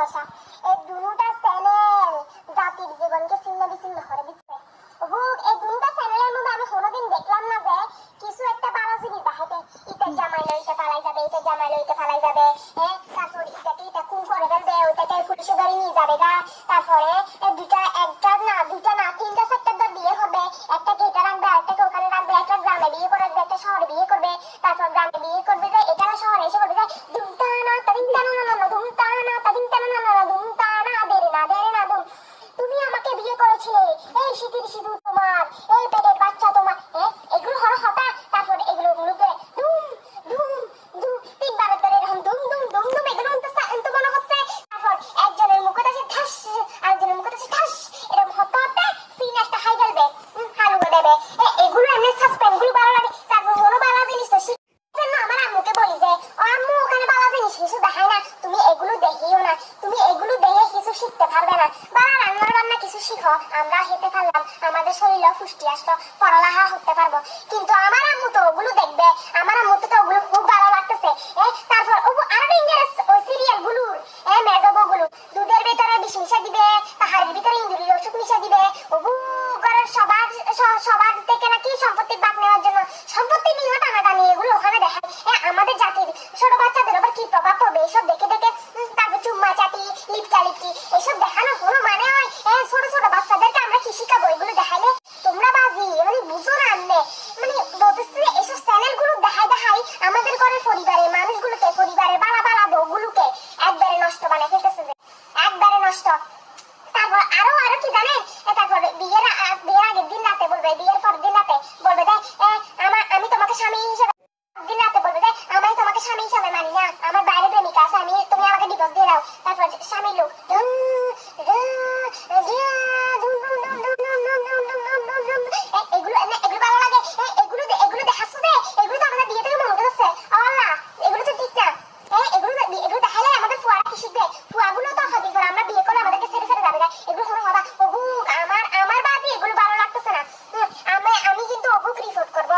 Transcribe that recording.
দশা। এই দুটা চ্যানেল জাতির জীবনকে ছিন্ন বিচ্ছিন্ন করে দিচ্ছে। এই দুটা চ্যানেলের মধ্যে আমি কোনোদিন দেখলাম না যে কিছু একটা ভালো জিনিস দেখাইতে, ইটা জামাইলো ইটা ফালাই যাবে, ইটা জামাইলো ইটা ফালাই যাবে, তারপর ইটাকে ইটা খুন করে ফেলবে, ওইটাকে পুলিশে ধরে নিয়ে যাবে গা, তারপরে দুটা না তিনটা চারটা বিয়ে হবে, একটাকে এটা রাখবে, আরেকটাকে ওখানে রাখবে, একটা গ্রামে বিয়ে করে আসবে, একটা শহরে বিয়ে করবে, তারপর গ্রামে বিয়ে করবে যে এটা শহরে এসে করবে যে ধুমটা না তাদিন টানা না না ধুমটা না তাদিন টানা না না ধুমটা না দেরে না ধুম। তুমি আমাকে বিয়ে করেছিলে, এই শীতের সিঁদুর তোমার, এই পেটের বাচ্চা তোমার, এগুলো হলো হতা। তারপর এগুলোকে ধুম ধুম ধুম তিনবারের ধরে এরকম ধুম ধুম ধুম ধুম এগুলো তো মনে হচ্ছে। তারপর একজনের মুখে আছে ঠাস, আরেকজনের মুখে আছে ঠাস, এরকম হতে হতে সিন একটা হাই ফেলবে, হালুয়া দেবে। এগুলো এমনি সাসপেন্স গুলো ভালো লাগে। তারপর কোনো ভালো জিনিস তো আমার আম্মুকে বলি যে আম্মু ওখানে ভালো জিনিস কিছু দেখায় না, তুমি এগুলো দেখিও না, তুমি এগুলো দেখে কিছু শিখতে পারবে না, বাবা রান্না কিছু শিখো, আমরা খেতে পারলাম, আমাদের শরীরে পুষ্টি আসতো, পড়ালেখা করতে পারবো। কিন্তু আমার আম্মু তো ওগুলো দেখবে, আমার আম্মু তো ওগুলো খুব ভালো লাগতেছে। তারপর আরো ডেঞ্জারাস ওই সিরিয়াল গুলোর মেজবগুলো দুধের ভিতরে বিষ মিশা দিবে, তাহারের ভিতরে ইন্দুরির ওষুধ মিশা দিবে, ঘরের সবার থেকে নাকি সম্পত্তির ভাগ নেওয়ার জন্য সম্পত্তি নিয়ে টানাটানি এগুলো ওখানে দেখায়। আমাদের জাতির ছোট বাচ্চাদের আবার কি প্রভাব পড়বে এসব দেখে দেখে। তারপর চুম্মা চাটি লিপটা লিপটি এসব দেখানো কোনো মানে হয়? ছোট ছোট বাচ্চাদেরকে আমরা কি শিখাবো এগুলো দেখাইলে? তোমরা বাজি মানে বুঝো না আনলে, মানে বলতেছি এসব চ্যানেলগুলো দেখাই আমাদের ঘরের পরিবারের মানুষগুলোকে, পরিবারের বালা বউগুলোকে একবারে নষ্ট বানাই ফেলতেছে, একবারে নষ্ট। তারপর আরো কি জানেন, তারপর বিয়ের আগের দিন রাতে বলবে, বিয়ের পর দিন রাতে বলবে যে আমি তোমাকে স্বামী হিসেবে, দিন রাতে বলবে যে আমি তোমাকে স্বামী হিসেবে মানি না, আমার বাইরে প্রেমিকা আছে, তুমি আমাকে ডিভোর্স দিয়ে দাও। তারপর স্বামীর লোক এগুলো ভালো লাগে, এগুলো দেখাচ্ছ যে এগুলো তো আমাদের বিয়ে থেকে মনে হচ্ছে আল্লাহ, এগুলো তো ঠিক না। এগুলো দেখালে আমাদের ফুয়ারা কি শিখবে? ফুয়াগুলো তো খাতির করে আমরা বিয়ে করলে আমাদেরকে ছেড়ে যাবে না, এগুলো কোনো কথা। আমার বাদি এগুলো ভালো লাগতেছে না। আমি কিন্তু অবুক রিপোর্ট করবো।